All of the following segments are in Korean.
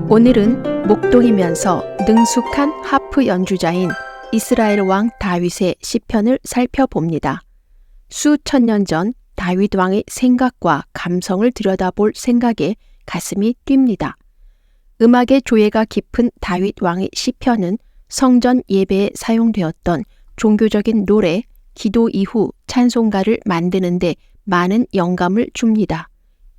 오늘은 목동이면서 능숙한 하프 연주자인 이스라엘 왕 다윗의 시편을 살펴봅니다. 수천 년 전 다윗 왕의 생각과 감성을 들여다볼 생각에 가슴이 뜁니다. 음악의 조예가 깊은 다윗 왕의 시편은 성전 예배에 사용되었던 종교적인 노래, 기도 이후 찬송가를 만드는 데 많은 영감을 줍니다.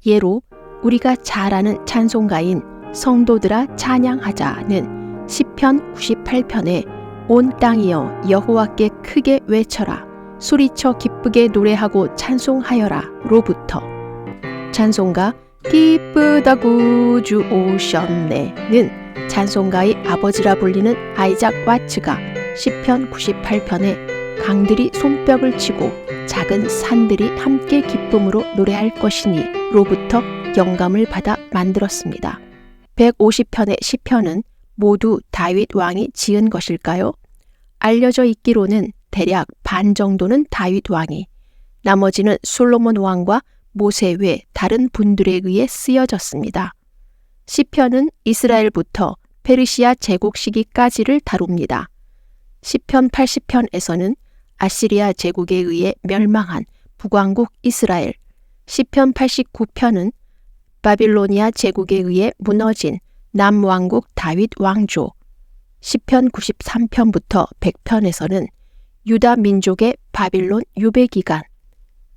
예로 우리가 잘 아는 찬송가인 성도들아 찬양하자는 시편 98편에 온 땅이여 여호와께 크게 외쳐라 소리쳐 기쁘게 노래하고 찬송하여라 로부터 찬송가 기쁘다 구주 오셨네는 찬송가의 아버지라 불리는 아이작 와츠가 시편 98편에 강들이 손뼉을 치고 작은 산들이 함께 기쁨으로 노래할 것이니 로부터 영감을 받아 만들었습니다. 150편의 시편은 모두 다윗 왕이 지은 것일까요? 알려져 있기로는 대략 반 정도는 다윗 왕이, 나머지는 솔로몬 왕과 모세 외 다른 분들에 의해 쓰여졌습니다. 시편은 이스라엘부터 페르시아 제국 시기까지를 다룹니다. 시편 80편에서는 아시리아 제국에 의해 멸망한 북왕국 이스라엘, 시편 89편은 바빌로니아 제국에 의해 무너진 남왕국 다윗 왕조, 시편 93편부터 100편에서는 유다 민족의 바빌론 유배 기간,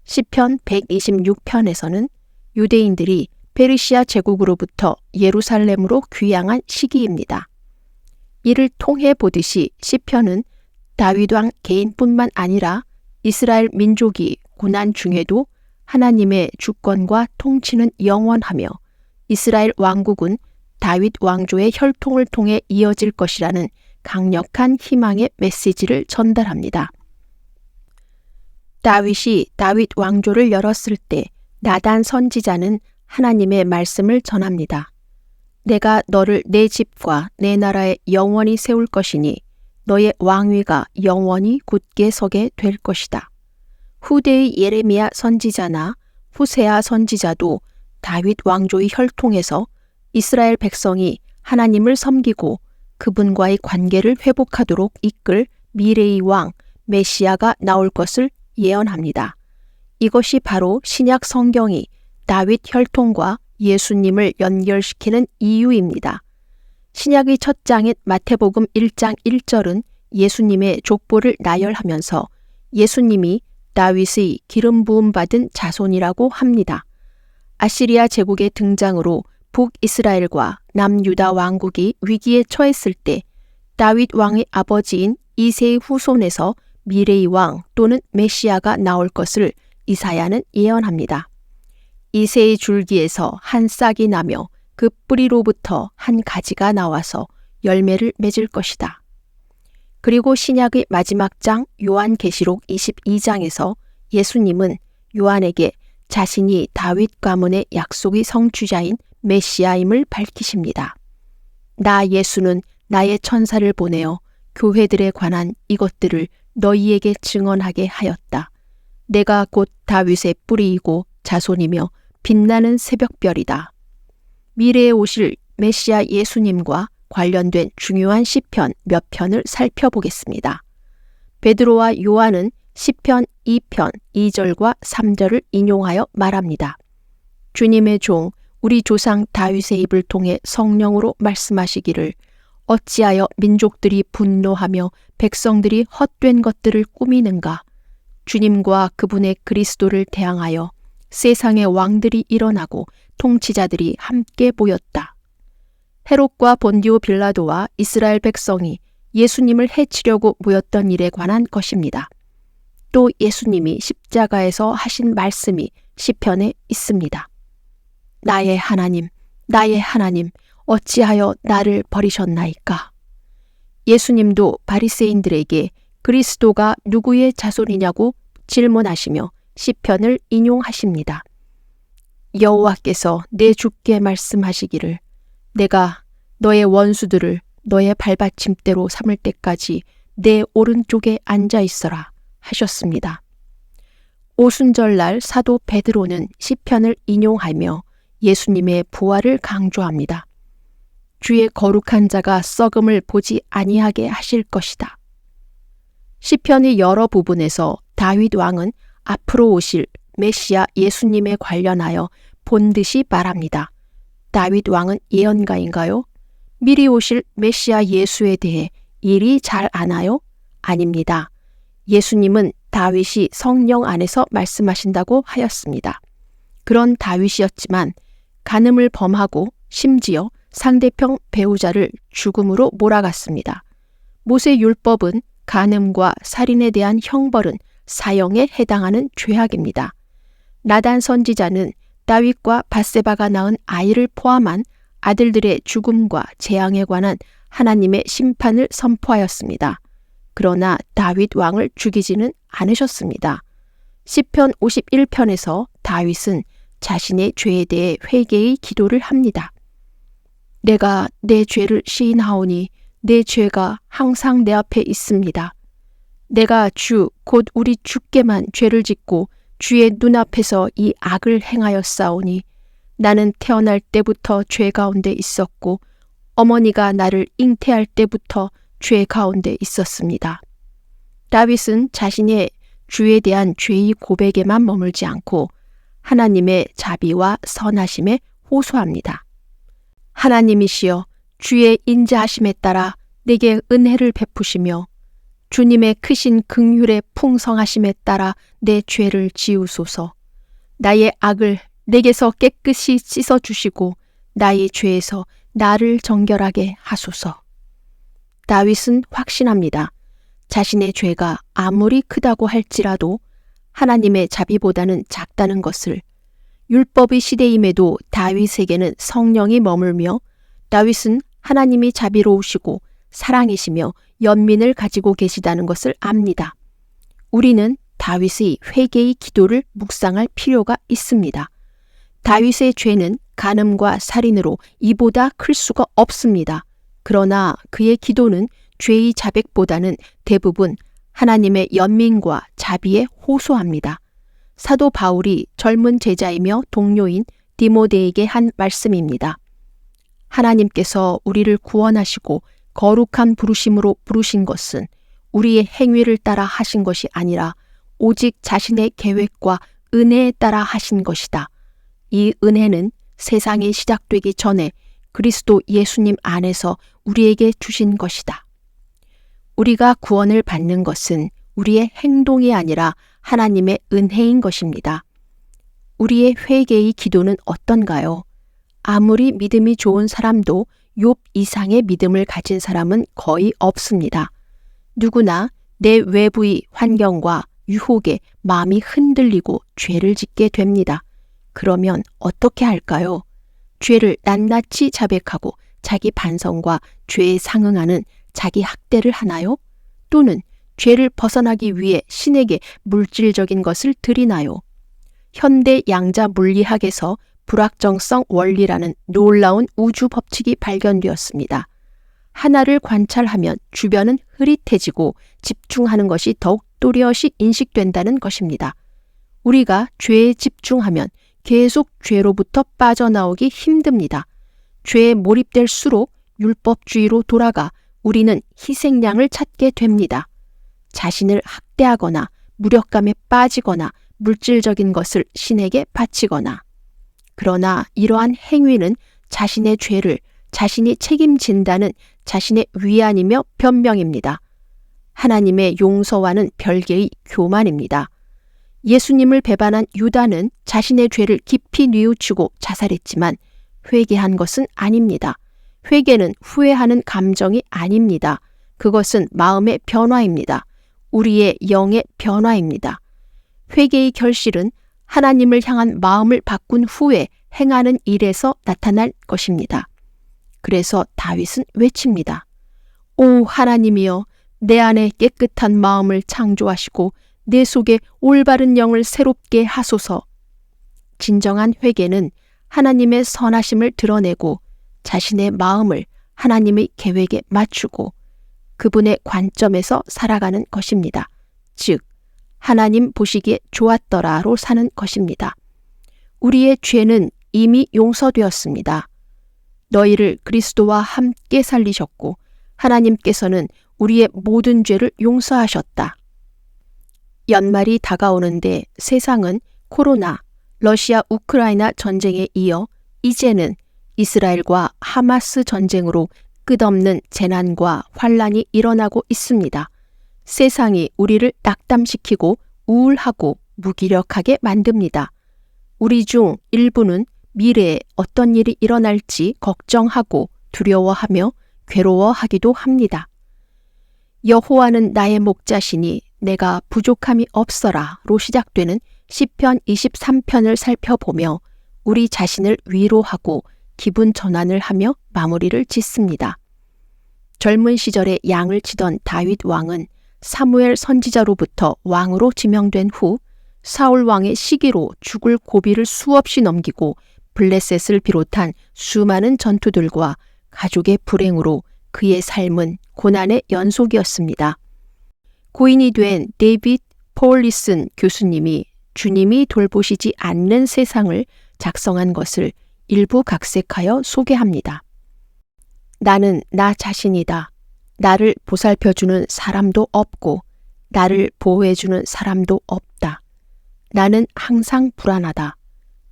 시편 126편에서는 유대인들이 페르시아 제국으로부터 예루살렘으로 귀향한 시기입니다. 이를 통해 보듯이 시편은 다윗 왕 개인뿐만 아니라 이스라엘 민족이 고난 중에도 하나님의 주권과 통치는 영원하며 이스라엘 왕국은 다윗 왕조의 혈통을 통해 이어질 것이라는 강력한 희망의 메시지를 전달합니다. 다윗이 다윗 왕조를 열었을 때 나단 선지자는 하나님의 말씀을 전합니다. 내가 너를 내 집과 내 나라에 영원히 세울 것이니 너의 왕위가 영원히 굳게 서게 될 것이다. 후대의 예레미야 선지자나 후세아 선지자도 다윗 왕조의 혈통에서 이스라엘 백성이 하나님을 섬기고 그분과의 관계를 회복하도록 이끌 미래의 왕 메시아가 나올 것을 예언합니다. 이것이 바로 신약 성경이 다윗 혈통과 예수님을 연결시키는 이유입니다. 신약의 첫 장인 마태복음 1장 1절은 예수님의 족보를 나열하면서 예수님이 다윗의 기름 부음 받은 자손이라고 합니다. 아시리아 제국의 등장으로 북이스라엘과 남유다 왕국이 위기에 처했을 때 다윗 왕의 아버지인 이새의 후손에서 미래의 왕 또는 메시아가 나올 것을 이사야는 예언합니다. 이새의 줄기에서 한 싹이 나며 그 뿌리로부터 한 가지가 나와서 열매를 맺을 것이다. 그리고 신약의 마지막 장 요한계시록 22장에서 예수님은 요한에게 자신이 다윗 가문의 약속의 성취자인 메시아임을 밝히십니다. 나 예수는 나의 천사를 보내어 교회들에 관한 이것들을 너희에게 증언하게 하였다. 내가 곧 다윗의 뿌리이고 자손이며 빛나는 새벽별이다. 미래에 오실 메시아 예수님과 관련된 중요한 시편 몇 편을 살펴보겠습니다. 베드로와 요한은 시편 2편 2절과 3절을 인용하여 말합니다. 주님의 종 우리 조상 다윗의 입을 통해 성령으로 말씀하시기를 어찌하여 민족들이 분노하며 백성들이 헛된 것들을 꾸미는가. 주님과 그분의 그리스도를 대항하여 세상의 왕들이 일어나고 통치자들이 함께 모였다. 헤롯과 본디오 빌라도와 이스라엘 백성이 예수님을 해치려고 모였던 일에 관한 것입니다. 또 예수님이 십자가에서 하신 말씀이 시편에 있습니다. 나의 하나님, 나의 하나님, 어찌하여 나를 버리셨나이까? 예수님도 바리새인들에게 그리스도가 누구의 자손이냐고 질문하시며 시편을 인용하십니다. 여호와께서 내 주께 말씀하시기를 내가 너의 원수들을 너의 발받침대로 삼을 때까지 내 오른쪽에 앉아 있어라 하셨습니다. 오순절날 사도 베드로는 시편을 인용하며 예수님의 부활을 강조합니다. 주의 거룩한 자가 썩음을 보지 아니하게 하실 것이다. 시편의 여러 부분에서 다윗 왕은 앞으로 오실 메시아 예수님에 관련하여 본듯이 말합니다. 다윗 왕은 예언가인가요? 미리 오실 메시아 예수에 대해 이리 잘 아나요? 아닙니다. 예수님은 다윗이 성령 안에서 말씀하신다고 하였습니다. 그런 다윗이었지만 간음을 범하고 심지어 상대편 배우자를 죽음으로 몰아갔습니다. 모세 율법은 간음과 살인에 대한 형벌은 사형에 해당하는 죄악입니다. 나단 선지자는 다윗과 밧세바가 낳은 아이를 포함한 아들들의 죽음과 재앙에 관한 하나님의 심판을 선포하였습니다. 그러나 다윗 왕을 죽이지는 않으셨습니다. 시편 51편에서 다윗은 자신의 죄에 대해 회개의 기도를 합니다. 내가 내 죄를 시인하오니 내 죄가 항상 내 앞에 있습니다. 내가 주 곧 우리 주께만 죄를 짓고 주의 눈앞에서 이 악을 행하였사오니 나는 태어날 때부터 죄 가운데 있었고 어머니가 나를 잉태할 때부터 죄 가운데 있었습니다. 다윗은 자신의 주에 대한 죄의 고백에만 머물지 않고 하나님의 자비와 선하심에 호소합니다. 하나님이시여 주의 인자하심에 따라 내게 은혜를 베푸시며 주님의 크신 긍휼의 풍성하심에 따라 내 죄를 지우소서. 나의 악을 내게서 깨끗이 씻어주시고 나의 죄에서 나를 정결하게 하소서. 다윗은 확신합니다. 자신의 죄가 아무리 크다고 할지라도 하나님의 자비보다는 작다는 것을. 율법의 시대임에도 다윗에게는 성령이 머물며 다윗은 하나님이 자비로우시고 사랑이시며 연민을 가지고 계시다는 것을 압니다. 우리는 다윗의 회개의 기도를 묵상할 필요가 있습니다. 다윗의 죄는 간음과 살인으로 이보다 클 수가 없습니다. 그러나 그의 기도는 죄의 자백보다는 대부분 하나님의 연민과 자비에 호소합니다. 사도 바울이 젊은 제자이며 동료인 디모데에게 한 말씀입니다. 하나님께서 우리를 구원하시고 거룩한 부르심으로 부르신 것은 우리의 행위를 따라 하신 것이 아니라 오직 자신의 계획과 은혜에 따라 하신 것이다. 이 은혜는 세상이 시작되기 전에 그리스도 예수님 안에서 우리에게 주신 것이다. 우리가 구원을 받는 것은 우리의 행동이 아니라 하나님의 은혜인 것입니다. 우리의 회개의 기도는 어떤가요? 아무리 믿음이 좋은 사람도 욥 이상의 믿음을 가진 사람은 거의 없습니다. 누구나 내 외부의 환경과 유혹에 마음이 흔들리고 죄를 짓게 됩니다. 그러면 어떻게 할까요? 죄를 낱낱이 자백하고 자기 반성과 죄에 상응하는 자기 학대를 하나요? 또는 죄를 벗어나기 위해 신에게 물질적인 것을 드리나요? 현대 양자 물리학에서 불확정성 원리라는 놀라운 우주 법칙이 발견되었습니다. 하나를 관찰하면 주변은 흐릿해지고 집중하는 것이 더욱 또렷이 인식된다는 것입니다. 우리가 죄에 집중하면 계속 죄로부터 빠져나오기 힘듭니다. 죄에 몰입될수록 율법주의로 돌아가 우리는 희생양을 찾게 됩니다. 자신을 학대하거나 무력감에 빠지거나 물질적인 것을 신에게 바치거나. 그러나 이러한 행위는 자신의 죄를 자신이 책임진다는 자신의 위안이며 변명입니다. 하나님의 용서와는 별개의 교만입니다. 예수님을 배반한 유다는 자신의 죄를 깊이 뉘우치고 자살했지만 회개한 것은 아닙니다. 회개는 후회하는 감정이 아닙니다. 그것은 마음의 변화입니다. 우리의 영의 변화입니다. 회개의 결실은 하나님을 향한 마음을 바꾼 후에 행하는 일에서 나타날 것입니다. 그래서 다윗은 외칩니다. 오 하나님이여, 내 안에 깨끗한 마음을 창조하시고 내 속에 올바른 영을 새롭게 하소서. 진정한 회개는 하나님의 선하심을 드러내고 자신의 마음을 하나님의 계획에 맞추고 그분의 관점에서 살아가는 것입니다. 즉, 하나님 보시기에 좋았더라로 사는 것입니다. 우리의 죄는 이미 용서되었습니다. 너희를 그리스도와 함께 살리셨고 하나님께서는 우리의 모든 죄를 용서하셨다. 연말이 다가오는데 세상은 코로나, 러시아 우크라이나 전쟁에 이어 이제는 이스라엘과 하마스 전쟁으로 끝없는 재난과 환란이 일어나고 있습니다. 세상이 우리를 낙담시키고 우울하고 무기력하게 만듭니다. 우리 중 일부는 미래에 어떤 일이 일어날지 걱정하고 두려워하며 괴로워하기도 합니다. 여호와는 나의 목자시니 내가 부족함이 없어라로 시작되는 시편 23편을 살펴보며 우리 자신을 위로하고 기분 전환을 하며 마무리를 짓습니다. 젊은 시절에 양을 치던 다윗 왕은 사무엘 선지자로부터 왕으로 지명된 후 사울 왕의 시기로 죽을 고비를 수없이 넘기고 블레셋을 비롯한 수많은 전투들과 가족의 불행으로 그의 삶은 고난의 연속이었습니다. 고인이 된 데이빗 폴리슨 교수님이 주님이 돌보시지 않는 세상을 작성한 것을 일부 각색하여 소개합니다. 나는 나 자신이다. 나를 보살펴주는 사람도 없고 나를 보호해주는 사람도 없다. 나는 항상 불안하다.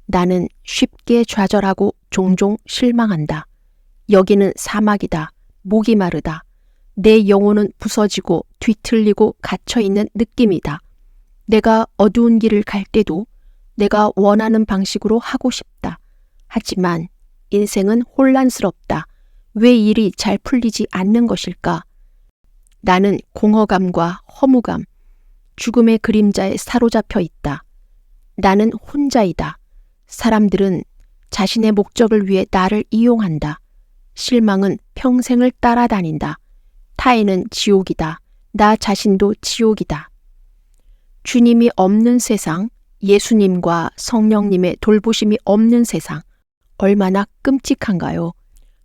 나는 쉽게 좌절하고 종종 실망한다. 여기는 사막이다. 목이 마르다. 내 영혼은 부서지고 뒤틀리고 갇혀있는 느낌이다. 내가 어두운 길을 갈 때도 내가 원하는 방식으로 하고 싶다. 하지만 인생은 혼란스럽다. 왜 일이 잘 풀리지 않는 것일까? 나는 공허감과 허무감, 죽음의 그림자에 사로잡혀 있다. 나는 혼자이다. 사람들은 자신의 목적을 위해 나를 이용한다. 실망은 평생을 따라다닌다. 타인은 지옥이다. 나 자신도 지옥이다. 주님이 없는 세상, 예수님과 성령님의 돌보심이 없는 세상, 얼마나 끔찍한가요?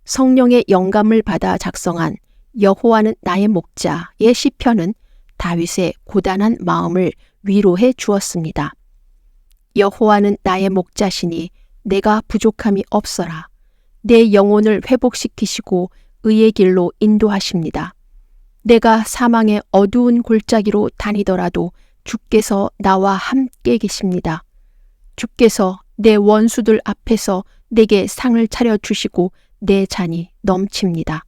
성령의 영감을 받아 작성한 여호와는 나의 목자의 시편은 다윗의 고단한 마음을 위로해 주었습니다. 여호와는 나의 목자시니 내가 부족함이 없어라. 내 영혼을 회복시키시고 의의 길로 인도하십니다. 내가 사망의 어두운 골짜기로 다니더라도 주께서 나와 함께 계십니다. 주께서 내 원수들 앞에서 내게 상을 차려주시고 내 잔이 넘칩니다.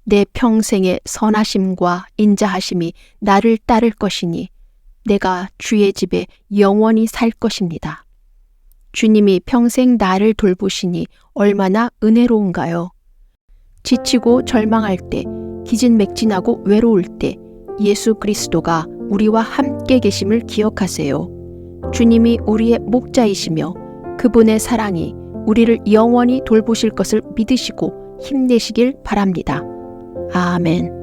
내 평생의 선하심과 인자하심이 나를 따를 것이니 내가 주의 집에 영원히 살 것입니다. 주님이 평생 나를 돌보시니 얼마나 은혜로운가요? 지치고 절망할 때, 기진맥진하고 외로울 때 예수 그리스도가 우리와 함께 계심을 기억하세요. 주님이 우리의 목자이시며 그분의 사랑이 우리를 영원히 돌보실 것을 믿으시고 힘내시길 바랍니다. 아멘.